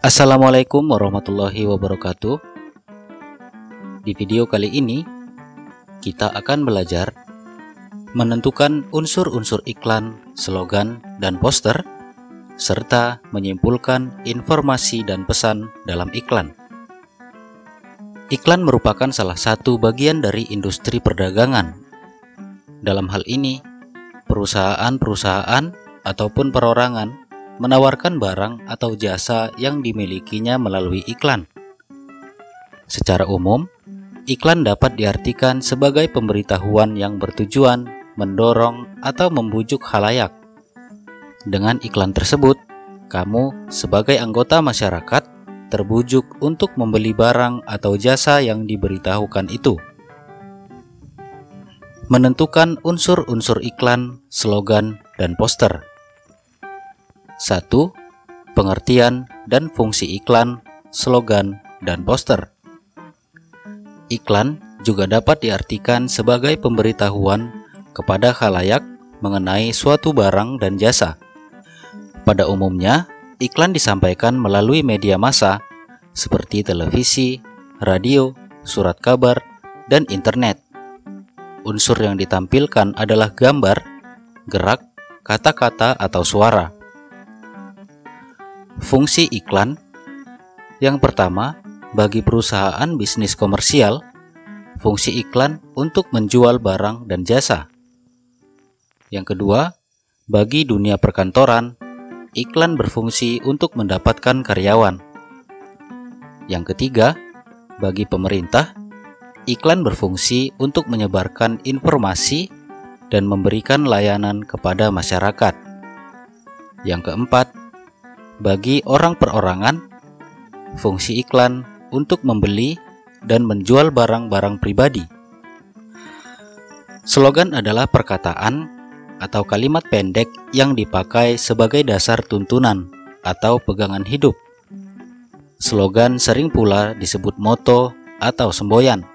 Assalamualaikum warahmatullahi wabarakatuh. Di video kali ini kita akan belajar menentukan unsur-unsur iklan, slogan, dan poster, serta menyimpulkan informasi dan pesan dalam iklan. Iklan merupakan salah satu bagian dari industri perdagangan. Dalam hal ini, perusahaan-perusahaan ataupun perorangan menawarkan barang atau jasa yang dimilikinya melalui iklan. Secara umum, iklan dapat diartikan sebagai pemberitahuan yang bertujuan mendorong atau membujuk khalayak. Dengan iklan tersebut, kamu sebagai anggota masyarakat terbujuk untuk membeli barang atau jasa yang diberitahukan itu. Menentukan unsur-unsur iklan, slogan, dan poster. 1. Pengertian dan fungsi iklan, slogan, dan poster. Iklan juga dapat diartikan sebagai pemberitahuan kepada khalayak mengenai suatu barang dan jasa. Pada umumnya, iklan disampaikan melalui media massa seperti televisi, radio, surat kabar, dan internet. Unsur yang ditampilkan adalah gambar, gerak, kata-kata, atau suara. Fungsi iklan. Yang pertama, bagi perusahaan bisnis komersial, fungsi iklan untuk menjual barang dan jasa. Yang kedua, bagi dunia perkantoran, iklan berfungsi untuk mendapatkan karyawan. Yang ketiga, bagi pemerintah, iklan berfungsi untuk menyebarkan informasi dan memberikan layanan kepada masyarakat. Yang keempat, bagi orang perorangan, fungsi iklan untuk membeli dan menjual barang-barang pribadi. Slogan adalah perkataan atau kalimat pendek yang dipakai sebagai dasar tuntunan atau pegangan hidup. Slogan sering pula disebut moto atau semboyan.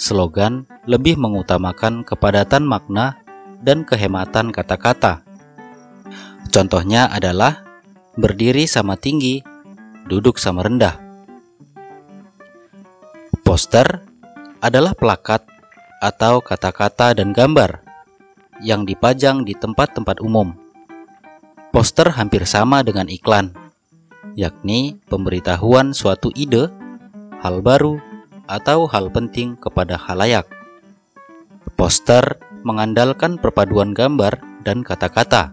Slogan lebih mengutamakan kepadatan makna dan kehematan kata-kata. Contohnya adalah berdiri sama tinggi, duduk sama rendah. Poster adalah plakat atau kata-kata dan gambar yang dipajang di tempat-tempat umum. Poster hampir sama dengan iklan, yakni pemberitahuan suatu ide, hal baru, atau hal penting kepada khalayak. Poster mengandalkan perpaduan gambar dan kata-kata.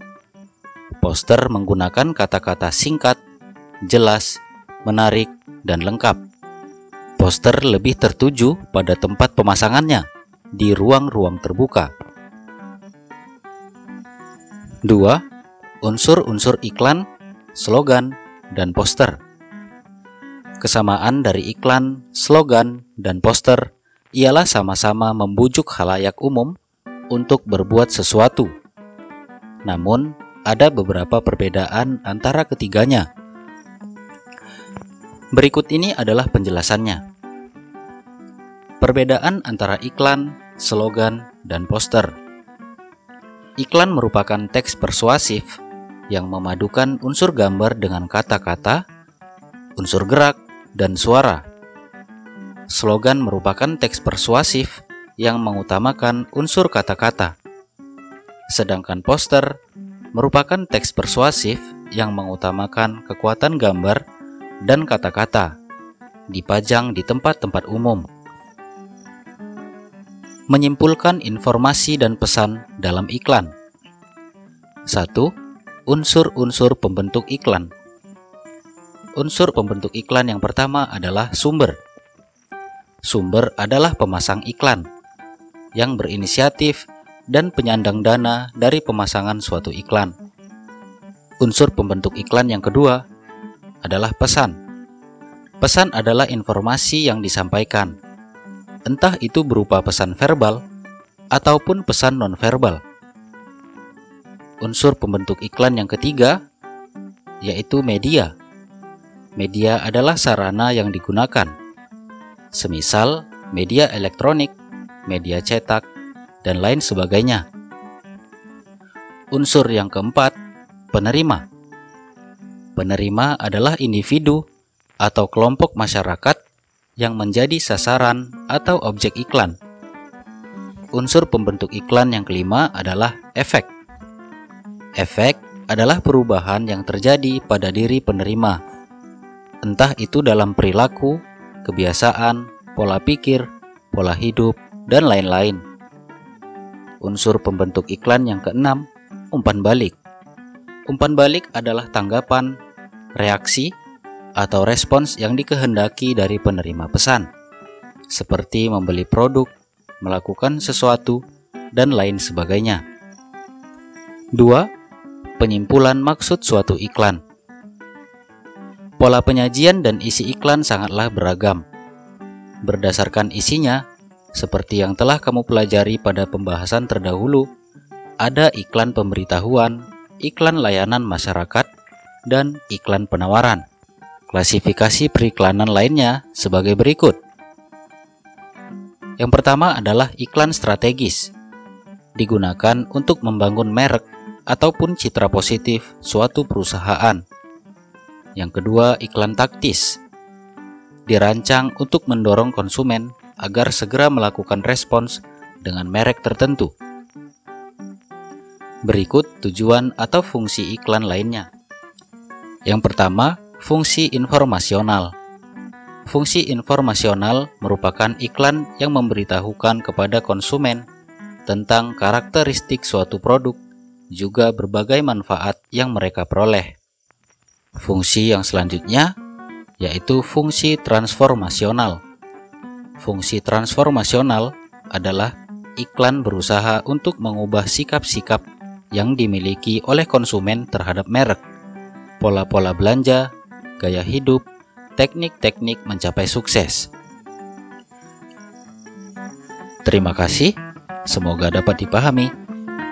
Poster menggunakan kata-kata singkat, jelas, menarik, dan lengkap. Poster lebih tertuju pada tempat pemasangannya di ruang-ruang terbuka. 2. Unsur-unsur iklan, slogan, dan poster. Kesamaan dari iklan, slogan, dan poster ialah sama-sama membujuk khalayak umum untuk berbuat sesuatu. Namun, ada beberapa perbedaan antara ketiganya. Berikut ini adalah penjelasannya. Perbedaan antara iklan, slogan, dan poster. Iklan merupakan teks persuasif yang memadukan unsur gambar dengan kata-kata, unsur gerak, dan suara. Slogan merupakan teks persuasif yang mengutamakan unsur kata-kata. Sedangkan poster merupakan teks persuasif yang mengutamakan kekuatan gambar dan kata-kata, dipajang di tempat-tempat umum. Menyimpulkan informasi dan pesan dalam iklan. 1. Unsur-unsur pembentuk iklan. Unsur pembentuk iklan yang pertama adalah sumber. Sumber adalah pemasang iklan yang berinisiatif dan penyandang dana dari pemasangan suatu iklan. Unsur pembentuk iklan yang kedua adalah pesan. Pesan adalah informasi yang disampaikan, entah itu berupa pesan verbal ataupun pesan nonverbal. Unsur pembentuk iklan yang ketiga yaitu media. Media adalah sarana yang digunakan, semisal media elektronik, media cetak, dan lain sebagainya. Unsur yang keempat, penerima. Penerima adalah individu atau kelompok masyarakat yang menjadi sasaran atau objek iklan. Unsur pembentuk iklan yang kelima adalah efek. Efek adalah perubahan yang terjadi pada diri penerima, entah itu dalam perilaku, kebiasaan, pola pikir, pola hidup, dan lain-lain. Unsur pembentuk iklan yang keenam, umpan balik. Umpan balik adalah tanggapan, reaksi, atau respons yang dikehendaki dari penerima pesan, seperti membeli produk, melakukan sesuatu, dan lain sebagainya. 2. Penyimpulan maksud suatu iklan. Pola penyajian dan isi iklan sangatlah beragam. Berdasarkan isinya, seperti yang telah kamu pelajari pada pembahasan terdahulu, ada iklan pemberitahuan, iklan layanan masyarakat, dan iklan penawaran. Klasifikasi periklanan lainnya sebagai berikut. Yang pertama adalah iklan strategis. Digunakan untuk membangun merek ataupun citra positif suatu perusahaan. Yang kedua, iklan taktis. Dirancang untuk mendorong konsumen agar segera melakukan respons dengan merek tertentu. Berikut tujuan atau fungsi iklan lainnya. Yang pertama, fungsi informasional. Fungsi informasional merupakan iklan yang memberitahukan kepada konsumen tentang karakteristik suatu produk, juga berbagai manfaat yang mereka peroleh. Fungsi yang selanjutnya yaitu fungsi transformasional. Fungsi transformasional adalah iklan berusaha untuk mengubah sikap-sikap yang dimiliki oleh konsumen terhadap merek, pola-pola belanja, gaya hidup, teknik-teknik mencapai sukses. Terima kasih, semoga dapat dipahami.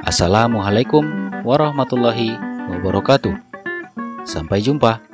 Assalamualaikum warahmatullahi wabarakatuh. Sampai jumpa.